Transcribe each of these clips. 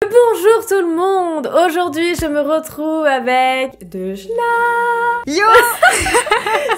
Bonjour tout le monde. Aujourd'hui je me retrouve avec Dejna. Yo.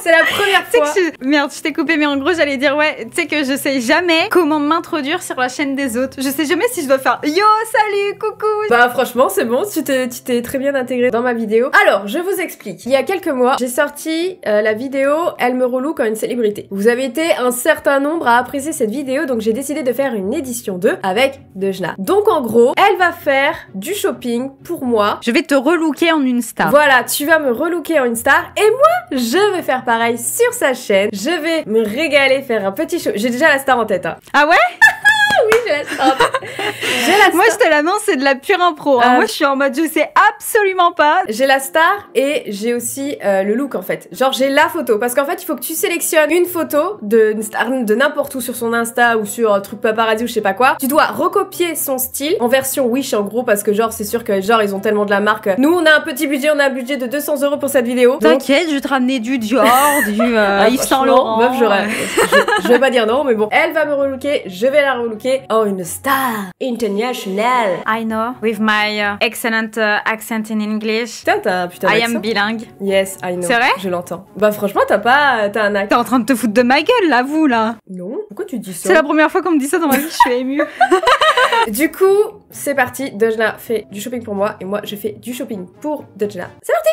C'est la première fois. Merde, je t'ai coupé, mais en gros j'allais dire ouais, tu sais que je sais jamais comment m'introduire sur la chaîne des autres. Je sais jamais si je dois faire yo, salut, coucou. Bah franchement c'est bon, tu t'es très bien intégré dans ma vidéo. Alors je vous explique, il y a quelques mois j'ai sorti la vidéo Elle me relook comme une célébrité. Vous avez été un certain nombre à apprécier cette vidéo, donc j'ai décidé de faire une édition 2 avec Dejna. Donc en gros, elle va faire du shopping pour moi. Je vais te relooker en une star. Voilà, tu vas me relooker en une star et moi je vais faire pareil sur sa chaîne. Je vais me régaler, faire un petit show. J'ai déjà la star en tête hein. Ah ouais? Oui, j'ai la star. J'ai la star. Moi, je te l'annonce, c'est de la pure impro. Hein. Moi, je suis en mode, je sais absolument pas. J'ai la star et j'ai aussi le look en fait. Genre, j'ai la photo. Parce qu'en fait, il faut que tu sélectionnes une photo d'une star de n'importe où sur son Insta ou sur un truc paparazzi ou je sais pas quoi. Tu dois recopier son style en version Wish en gros parce que genre, c'est sûr que genre, ils ont tellement de la marque. Nous, on a un petit budget, on a un budget de 200 € pour cette vidéo. T'inquiète, je vais te ramener du Dior, du Yves Saint Laurent. Meuf, je vais pas dire non, mais bon. Elle va me relooker, je vais la relooker en une star internationale. I know, with my excellent accent in English. Putain, t'as un putain I d'accent. am bilingue. Yes, I know. C'est vrai? Je l'entends. Bah franchement, t'as un accent. T'es en train de te foutre de ma gueule, là, vous, là. Non, pourquoi tu dis ça? C'est la première fois qu'on me dit ça dans ma vie, je suis émue. Du coup, c'est parti. Dejna fait du shopping pour moi et moi, je fais du shopping pour Dejna. C'est parti!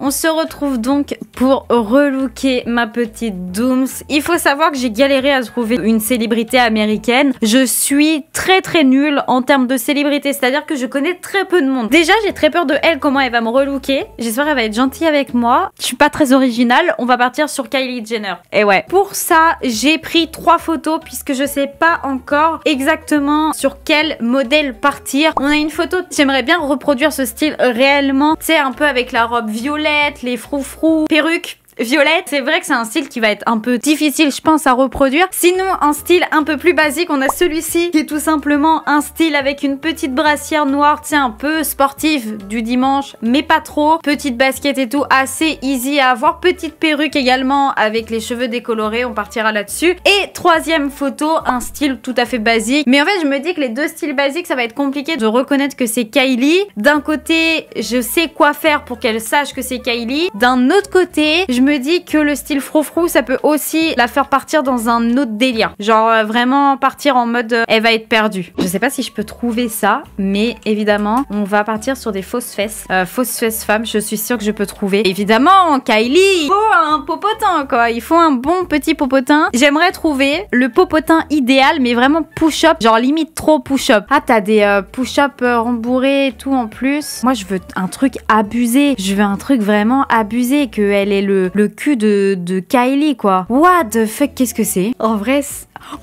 On se retrouve donc pour relooker ma petite Dooms. Il faut savoir que j'ai galéré à trouver une célébrité américaine. Je suis très nulle en termes de célébrité, c'est-à-dire que je connais très peu de monde. Déjà, j'ai très peur de elle, comment elle va me relooker. J'espère qu'elle va être gentille avec moi. Je suis pas très originale, on va partir sur Kylie Jenner. Et ouais, pour ça, j'ai pris 3 photos puisque je sais pas encore exactement sur quel modèle partir. On a une photo, j'aimerais bien reproduire ce style réellement, tu sais, un peu avec la robe violette, les froufrous, perruques violette. C'est vrai que c'est un style qui va être un peu difficile, je pense, à reproduire. Sinon, un style un peu plus basique, on a celui-ci qui est tout simplement un style avec une petite brassière noire, tu sais, un peu sportive du dimanche, mais pas trop. Petite basket et tout, assez easy à avoir. Petite perruque également avec les cheveux décolorés, on partira là-dessus. Et troisième photo, un style tout à fait basique. Mais en fait, je me dis que les deux styles basiques, ça va être compliqué de reconnaître que c'est Kylie. D'un côté, je sais quoi faire pour qu'elle sache que c'est Kylie. D'un autre côté, je me dis que le style froufrou ça peut aussi la faire partir dans un autre délire, genre vraiment partir en mode elle va être perdue. Je sais pas si je peux trouver ça, mais évidemment on va partir sur des fausses fesses femmes. Je suis sûre que je peux trouver. Évidemment Kylie, il faut un popotin quoi, il faut un bon petit popotin. J'aimerais trouver le popotin idéal mais vraiment push-up, genre limite trop push-up. Ah t'as des push-up rembourrés et tout en plus. Moi je veux un truc abusé, je veux un truc vraiment abusé, que elle ait le cul de Kylie quoi. What the fuck, qu'est-ce que c'est? En vrai,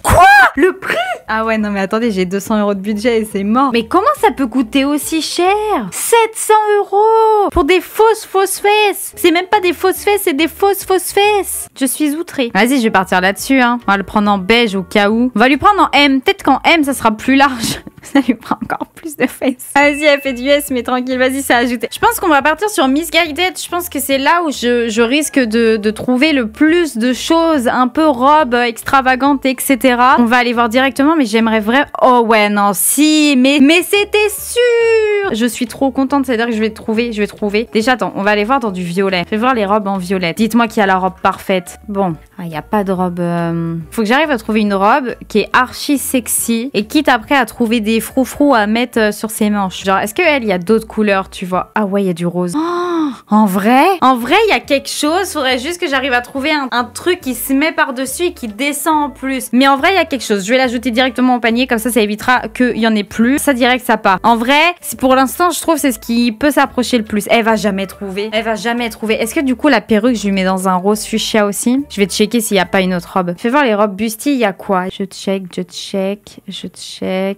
quoi? Le prix? Ah ouais, non mais attendez, j'ai 200 € de budget et c'est mort. Mais comment ça peut coûter aussi cher? 700 € pour des fausses fesses. C'est même pas des fausses fesses, c'est des fausses fesses. Je suis outrée. Vas-y, je vais partir là-dessus hein. On va le prendre en beige au cas où. On va lui prendre en M. Peut-être qu'en M, ça sera plus large. Ça lui prend encore plus de fesses. Vas-y, elle fait du S, mais tranquille, vas-y, ça a ajouté. Je pense qu'on va partir sur Missguided. Je pense que c'est là où je risque de trouver le plus de choses, un peu robe extravagante, etc. On va aller voir directement, mais j'aimerais vraiment... Oh ouais, non, si, mais c'était sûr. Je suis trop contente, c'est-à-dire que je vais trouver. Déjà, attends, on va aller voir dans du violet. Je vais voir les robes en violet. Dites-moi qu'il y a la robe parfaite. Bon, il n'y a pas de robe... Faut que j'arrive à trouver une robe qui est archi sexy et quitte après à trouver des froufrous à mettre sur ses manches. Genre, est-ce qu'elle, il y a d'autres couleurs, tu vois? Ah ouais, il y a du rose. Oh, en vrai, il y a quelque chose. Faudrait juste que j'arrive à trouver un truc qui se met par-dessus et qui descend en plus. Mais en vrai, il y a quelque chose. Je vais l'ajouter directement au panier, comme ça évitera qu'il y en ait plus. Ça dirait que ça part. En vrai, pour l'instant, je trouve c'est ce qui peut s'approcher le plus. Elle va jamais trouver. Est-ce que du coup, la perruque, je lui mets dans un rose fuchsia aussi? Je vais checker s'il n'y a pas une autre robe. Je vais voir les robes bustier, il y a quoi? Je check.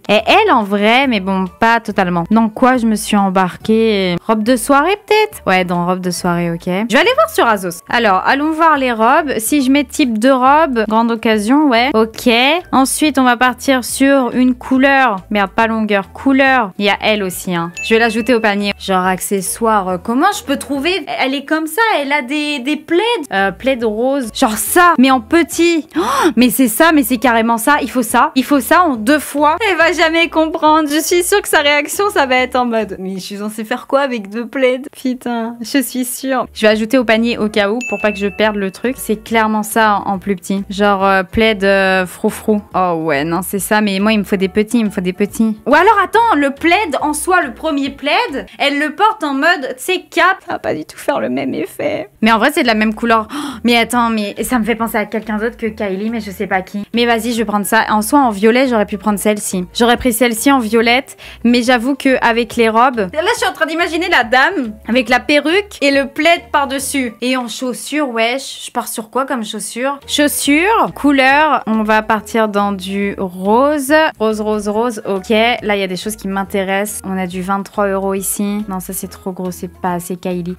Et elle, en vrai, mais bon, pas totalement. Dans quoi je me suis embarquée? Robe de soirée, peut-être? Ouais, plaid en robe de soirée, ok. Je vais aller voir sur Azos. Alors, allons voir les robes. Si je mets type de robe, grande occasion, ouais. Ok. Ensuite, on va partir sur une couleur. Merde, pas longueur, couleur. Il y a elle aussi, hein. Je vais l'ajouter au panier. Genre accessoire. Comment je peux trouver? Elle est comme ça, elle a des plaids. Plaid rose. Genre ça, mais en petit. Oh, mais c'est ça, mais c'est carrément ça. Il faut ça. Il faut ça en 2 fois. Elle va jamais comprendre. Je suis sûre que sa réaction, ça va être en mode, mais je suis censée faire quoi avec 2 plaids? Putain, je suis sûre. Je vais ajouter au panier au cas où pour pas que je perde le truc. C'est clairement ça en plus petit. Genre plaid froufrou. Oh ouais, non, c'est ça. Mais moi, il me faut des petits. Il me faut des petits. Ou alors, attends, le plaid en soi, le premier plaid, elle le porte en mode, tu sais, cap. Ça va pas du tout faire le même effet. Mais en vrai, c'est de la même couleur. Oh, mais attends, mais ça me fait penser à quelqu'un d'autre que Kylie, mais je sais pas qui. Mais vas-y, je vais prendre ça. En soi, en violet, j'aurais pu prendre celle-ci. J'aurais pris celle-ci en violette, mais j'avoue que avec les robes, là, je suis en train d'imaginer la dame avec la perruque et le plaid par-dessus. Et en chaussures, wesh, je pars sur quoi comme chaussures? Chaussures, couleur, on va partir dans du rose. Rose, rose, rose, ok. Là, il y a des choses qui m'intéressent. On a du 23 € ici. Non, ça, c'est trop gros, c'est pas assez Kylie.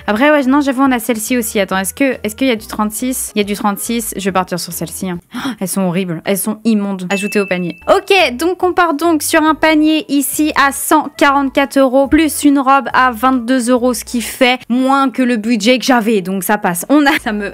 Après, ouais, non, j'avoue, on a celle-ci aussi. Attends, est-ce qu'il y a du 36? Il y a du 36. Je vais partir sur celle-ci. Hein. Oh, elles sont horribles. Elles sont immondes. Ajoutez au panier. Ok, donc on part donc sur un panier ici à 144 € plus une robe à 22 €, ce qui fait moins que le budget que j'avais. Donc ça passe.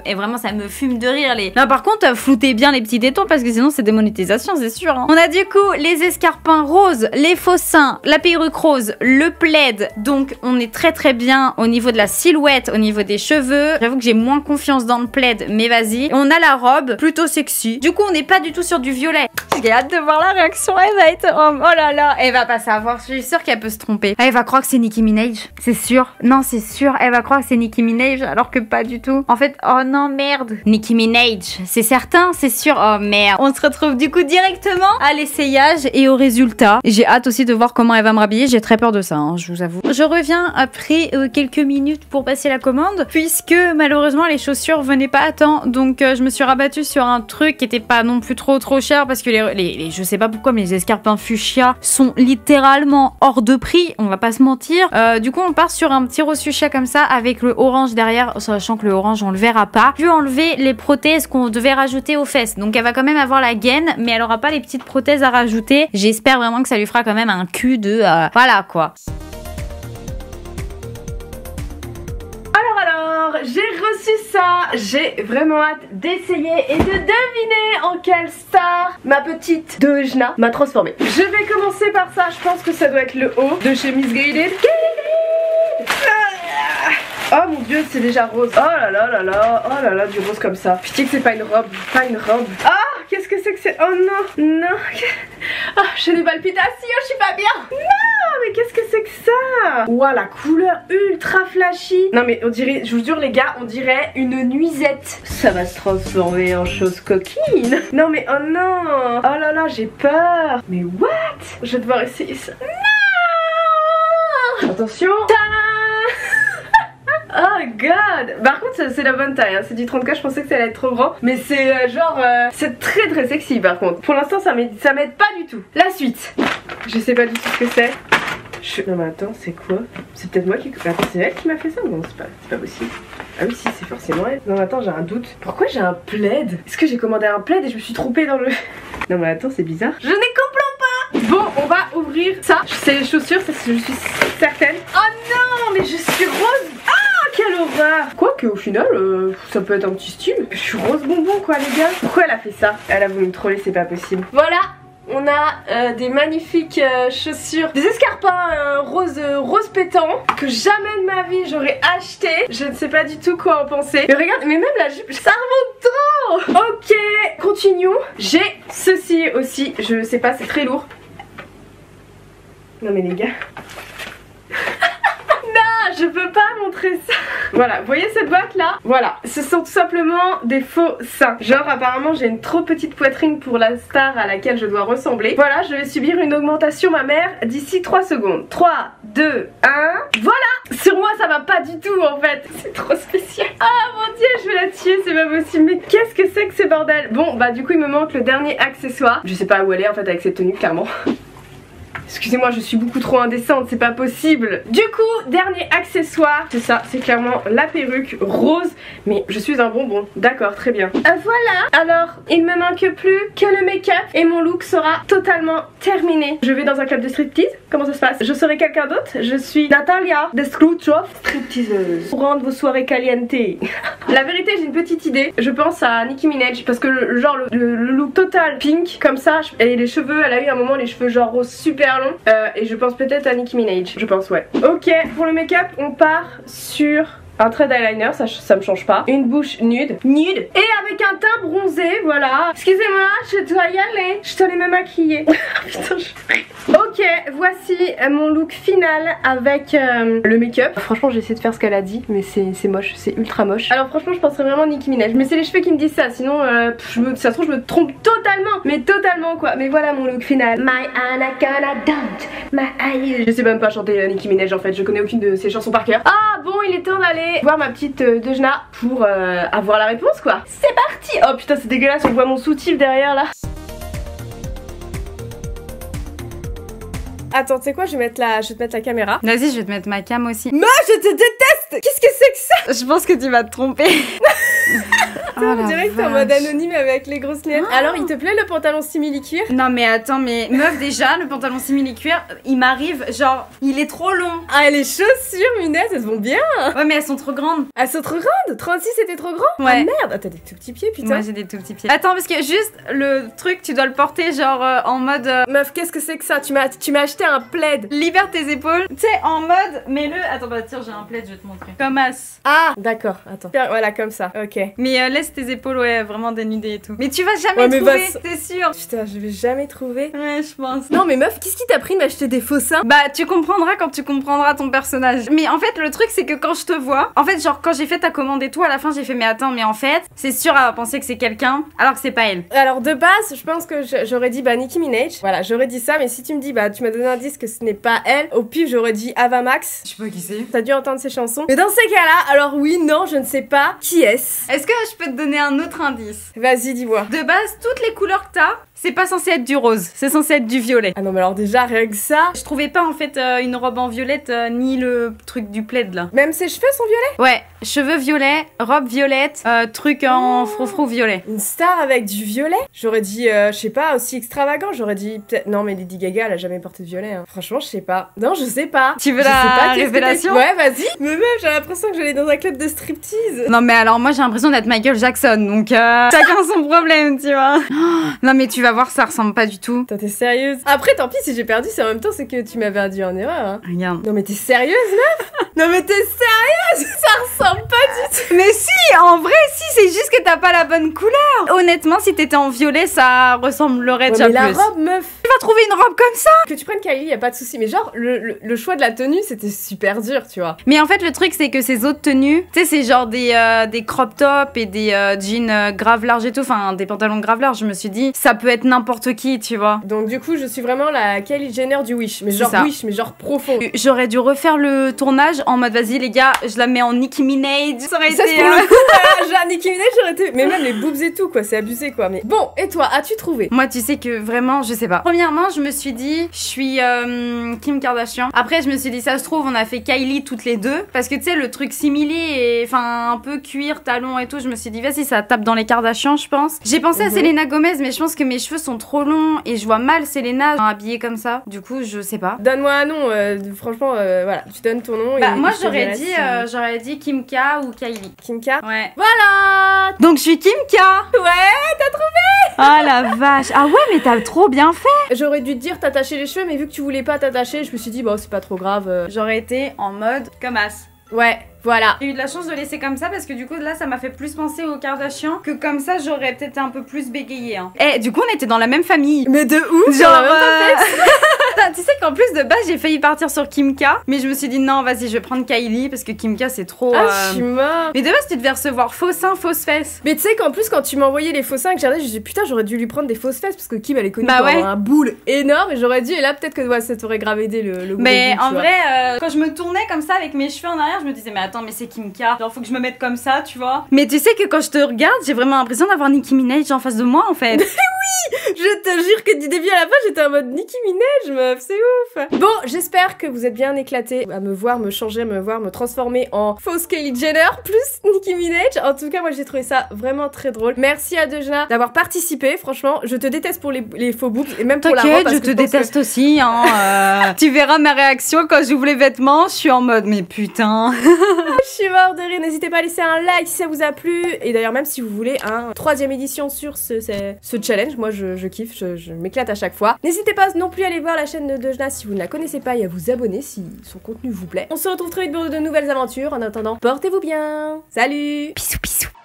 Et vraiment, ça me fume de rire. Là, par contre, floutez bien les petits tétons parce que sinon, c'est démonétisation, c'est sûr. Hein. On a du coup les escarpins roses, les faux seins, la perruque rose, le plaid. Donc, on est très très bien au niveau de la silhouette, au niveau des cheveux. J'avoue que j'ai moins confiance dans le plaid, mais vas-y. On a la robe, plutôt sexy. Du coup, on n'est pas du tout sur du violet. J'ai hâte de voir la réaction. Elle va être... Oh là là, elle va pas savoir. Je suis sûre qu'elle peut se tromper. Elle va croire que c'est Nicki Minaj. C'est sûr. Non, c'est sûr. Elle va croire que c'est Nicki Minaj, alors que pas du tout. En fait, oh non, merde. Nicki Minaj, c'est certain, c'est sûr. Oh merde. On se retrouve du coup directement à l'essayage et au résultat. J'ai hâte aussi de voir comment elle va me rhabiller. J'ai très peur de ça, hein, je vous avoue. Je reviens après quelques minutes pour passer la commande, puisque malheureusement les chaussures venaient pas à temps. Donc je me suis rabattue sur un truc qui était pas non plus trop cher, parce que je sais pas pourquoi, mais les escarpins fuchsia sont littéralement hors de prix, on va pas se mentir. Du coup on part sur un petit rose fuchsia comme ça avec le orange derrière, sachant que le orange on le verra pas. Je vais enlever les prothèses qu'on devait rajouter aux fesses, donc elle va quand même avoir la gaine, mais elle aura pas les petites prothèses à rajouter. J'espère vraiment que ça lui fera quand même un cul de voilà quoi. Alors, j'ai reçu ça, j'ai vraiment hâte d'essayer et de deviner en quelle star ma petite Dojna m'a transformée. Je vais commencer par ça, je pense que ça doit être le haut de chez Miss Guided. Oh mon dieu, c'est déjà rose. Oh là là là là, oh là là, du rose comme ça. Putain que c'est pas une robe, pas une robe. Ah, qu'est-ce que c'est que c'est? Oh non, non. Ah, j'ai des palpitations, je suis pas bien. Non, mais qu'est-ce que c'est que ça? Ouah, la couleur ultra flashy. Non mais on dirait, je vous jure les gars, on dirait une nuisette. Ça va se transformer en chose coquine. Non mais oh non. Oh là là, j'ai peur. Mais what? Je vais devoir essayer ça. Non. Attention. Oh god. Par contre c'est la bonne taille hein. C'est du 34, je pensais que ça allait être trop grand. Mais c'est c'est très très sexy par contre. Pour l'instant ça m'aide pas du tout. La suite. Je sais pas du tout ce que c'est. Non mais attends, c'est quoi? C'est peut-être moi qui... Attends, c'est elle qui m'a fait ça? Non, c'est pas possible. Ah oui si, c'est forcément elle. Non mais attends, j'ai un doute. Pourquoi j'ai un plaid? Est-ce que j'ai commandé un plaid et je me suis trompée dans le... Non mais attends, c'est bizarre. Je ne comprends pas. Bon, on va ouvrir ça. C'est les chaussures, ça je suis certaine. Oh non, mais je suis rose. Ah, quelle horreur. Quoique au final, ça peut être un petit style. Je suis rose bonbon quoi les gars. Pourquoi elle a fait ça? Elle a voulu me troller, c'est pas possible. Voilà. On a des magnifiques chaussures, des escarpins rose pétant que jamais de ma vie j'aurais acheté. Je ne sais pas du tout quoi en penser. Mais regarde, mais même la jupe, ça remonte trop. Ok, continuons. J'ai ceci aussi, je sais pas, c'est très lourd. Non mais les gars. Non, je peux pas montrer ça. Voilà, vous voyez cette boîte là? Voilà, ce sont tout simplement des faux seins. Genre apparemment j'ai une trop petite poitrine pour la star à laquelle je dois ressembler. Voilà, je vais subir une augmentation ma mère d'ici 3 secondes. 3, 2, 1. Voilà. Sur moi ça va pas du tout en fait. C'est trop spécial. Ah mon dieu, je vais la tuer, c'est pas possible. Mais qu'est-ce que c'est que ce bordel? Bon bah du coup il me manque le dernier accessoire. Je sais pas où elle est en fait avec cette tenue clairement. Excusez-moi, je suis beaucoup trop indécente, c'est pas possible. Du coup, dernier accessoire, c'est ça, c'est clairement la perruque rose. Mais je suis un bonbon, d'accord, très bien. Voilà, alors il me manque plus que le make-up et mon look sera totalement terminé. Je vais dans un club de striptease, comment ça se passe? Je serai quelqu'un d'autre, je suis Natalia de Screwjob, stripteaseuse, pour rendre vos soirées caliente. La vérité, j'ai une petite idée, je pense à Nicki Minaj, parce que le look total pink, comme ça, et les cheveux, elle a eu un moment les cheveux genre rose super long, et je pense peut-être à Nicki Minaj, je pense, ouais. Ok, pour le make-up, on part sur un trait d'eyeliner, ça me change pas. Une bouche nude. Et avec un teint bronzé, voilà. Excusez-moi, je dois y aller. Je dois aller me maquiller. Putain, Ok, voici mon look final avec le make-up. Franchement, j'ai essayé de faire ce qu'elle a dit, mais c'est moche, c'est ultra moche. Alors franchement, je penserais vraiment Nicki Minaj. Mais c'est les cheveux qui me disent ça, sinon, ça se trouve, je me trompe totalement. Mais totalement, quoi. Mais voilà mon look final. My anaconda don't, my eye. Je sais même pas chanter Nicki Minaj en fait, je connais aucune de ses chansons par cœur. Ah bon, il est temps d'aller voir ma petite Dejna pour avoir la réponse quoi. C'est parti. Oh putain c'est dégueulasse, on voit mon soutif derrière là. Attends, tu sais quoi, je vais te mettre la caméra. Vas-y, je vais te mettre ma cam aussi. Moi, je te déteste. Qu'est-ce que c'est que ça? Je pense que tu vas te tromper. Attends, on dirait que t'es en mode anonyme avec les grosses lunettes. Alors, il te plaît le pantalon simili-cuir? Non mais attends, mais meuf déjà, le pantalon simili-cuir, il m'arrive, genre, il est trop long. Ah, les chaussures, lunettes, elles vont bien. Ouais, mais elles sont trop grandes. Elles sont trop grandes? 36 c'était trop grand? Ouais. Ah merde, ah, t'as des tout petits pieds, putain. Moi j'ai des tout petits pieds. Attends, parce que juste, le truc, tu dois le porter genre en mode... Meuf, qu'est-ce que c'est que ça? Tu m'as acheté un plaid. Libère tes épaules. Tu sais, en mode, mets-le... Attends, bah tiens, j'ai un plaid, je vais te montrer. Comme as. Ah, d'accord, attends. Voilà, comme ça, ok. Mais laisse tes épaules, ouais, vraiment dénudées et tout. Mais tu vas jamais trouver, t'es sûre. Putain, je vais jamais trouver. Ouais, je pense. Non, mais meuf, qu'est-ce qui t'a pris de m'acheter des faux seins? Bah, tu comprendras quand tu comprendras ton personnage. Mais en fait, le truc, c'est que quand je te vois, en fait, genre, quand j'ai fait ta commande et tout, à la fin, j'ai fait, mais attends, mais en fait, c'est sûr à penser que c'est quelqu'un, alors que c'est pas elle. Alors, de base, je pense que j'aurais dit, bah, Nicki Minaj. Voilà, j'aurais dit ça, mais si tu me dis, bah, tu m'as donné un indice que ce n'est pas elle, au pif, j'aurais dit Ava Max. Je sais pas qui c'est. T'as dû entendre ses chansons. Mais dans ces cas-là, alors oui, non, je ne sais pas qui est-ce. Est-ce que je peux te donner un autre indice? Vas-y, dis-moi. De base, toutes les couleurs que t'as, c'est pas censé être du rose, c'est censé être du violet. Ah non, mais alors déjà, rien que ça. Je trouvais pas en fait une robe en violette ni le truc du plaid là. Même ses cheveux sont violets? Ouais, cheveux violets, robe violette, truc en froufrou violet. Une star avec du violet? J'aurais dit, je sais pas, aussi extravagant. J'aurais dit peut-être. Non, mais Lady Gaga, elle a jamais porté de violet. Hein. Franchement, je sais pas. Non, je sais pas. Tu veux je la sais pas, révélation? Ouais, vas-y. Mais même, j'ai l'impression que j'allais dans un club de striptease. Non, mais alors moi j'ai l'impression d'être Michael Jackson, donc chacun son problème, tu vois. Non, mais tu vas voir, ça ressemble pas du tout. Toi, t'es sérieuse? Après, tant pis si j'ai perdu, c'est en même temps, c'est que tu m'avais induit en erreur. Hein. Regarde. Non, mais t'es sérieuse, meuf? Non, mais t'es sérieuse? Ça ressemble pas du tout. Mais si, en vrai, si, c'est juste que t'as pas la bonne couleur. Honnêtement, si t'étais en violet, ça ressemblerait déjà mais plus. la robe, meuf. Tu vas trouver une robe comme ça? Que tu prennes Kylie, y a pas de souci. Mais genre, le choix de la tenue, c'était super dur, tu vois. Mais en fait, le truc, c'est que ces autres tenues, tu sais, c'est genre des crop tops et des jeans grave larges et tout, enfin, des pantalons grave larges. Je me suis dit, ça peut être n'importe qui, tu vois. Donc, du coup, je suis vraiment la Kylie Jenner du Wish. Mais genre Wish, mais genre profond. J'aurais dû refaire le tournage en mode, vas-y, les gars, je la mets en Nicki Minaj. Ça aurait été. Pour le coup, voilà, genre Nicki Minaj, j'aurais été. Mais même les boobs et tout, quoi, c'est abusé, quoi. Mais bon, et toi, as-tu trouvé? Moi, tu sais que vraiment, je sais pas. Premièrement, je me suis dit, je suis Kim Kardashian. Après, je me suis dit, ça se trouve, on a fait Kylie toutes les deux. Parce que tu sais, le truc simili et enfin un peu cuir, talon et tout, je me suis dit, vas-y, ça tape dans les Kardashians, je pense. J'ai pensé à Selena Gomez, mais je pense que mes cheveux sont trop longs et je vois mal Selena habillée comme ça. Du coup, je sais pas. Donne-moi un nom, franchement, voilà, tu donnes ton nom. Bah, et moi, je te j'aurais dit Kim K ou Kylie. Kim K? Ouais. Voilà! Donc, je suis Kim K! Ouais, t'as trouvé! Ah la vache! Ah ouais, mais t'as trop bien fait! J'aurais dû te dire t'attacher les cheveux, mais vu que tu voulais pas t'attacher, je me suis dit, bon, c'est pas trop grave. J'aurais été en mode comme as. Ouais, voilà. J'ai eu de la chance de laisser comme ça parce que du coup là ça m'a fait plus penser aux Kardashians que comme ça j'aurais peut-être un peu plus bégayé. Hein. Et du coup on était dans la même famille. Mais de ouf! Genre tu sais qu'en plus de base j'ai failli partir sur Kim K, mais je me suis dit non vas-y je vais prendre Kylie parce que Kim K c'est trop... Ah je suis mort. Mais de base tu devais recevoir faux seins, fausses fesses. Mais tu sais qu'en plus quand tu m'as envoyé les faux seins que j'ai regardé, je me suis dit putain j'aurais dû lui prendre des fausses fesses parce que Kim elle est connue pour avoir un boule énorme et j'aurais dû et là peut-être que ouais, ça t'aurait grave aidé le gros mais boule, en vrai quand je me tournais comme ça avec mes cheveux en arrière je me disais mais attends mais c'est Kim K, genre faut que je me mette comme ça tu vois. Mais tu sais que quand je te regarde j'ai vraiment l'impression d'avoir Nicki Minaj en face de moi en fait. Oui, je te jure que du début à la fin j'étais en mode Nicki Minaj meuf, c'est ouf. Bon, j'espère que vous êtes bien éclatés à me voir me changer, à me voir me transformer en fausse Kylie Jenner plus Nicki Minaj. En tout cas, moi j'ai trouvé ça vraiment très drôle. Merci à Dejna d'avoir participé. Franchement, je te déteste pour les faux boobs et même pour la robe. T'inquiète, je te déteste aussi. Hein, tu verras ma réaction quand j'ouvre les vêtements. Je suis en mode, mais putain. Je suis mort de rire. N'hésitez pas à laisser un like si ça vous a plu. Et d'ailleurs, même si vous voulez un 3e édition sur ce challenge, moi je kiffe, je m'éclate à chaque fois. N'hésitez pas non plus à aller voir la chaîne de Dejna si vous ne la connaissez pas et à vous abonner si son contenu vous plaît. On se retrouve très vite pour de nouvelles aventures. En attendant, portez-vous bien. Salut. Bisous, bisous.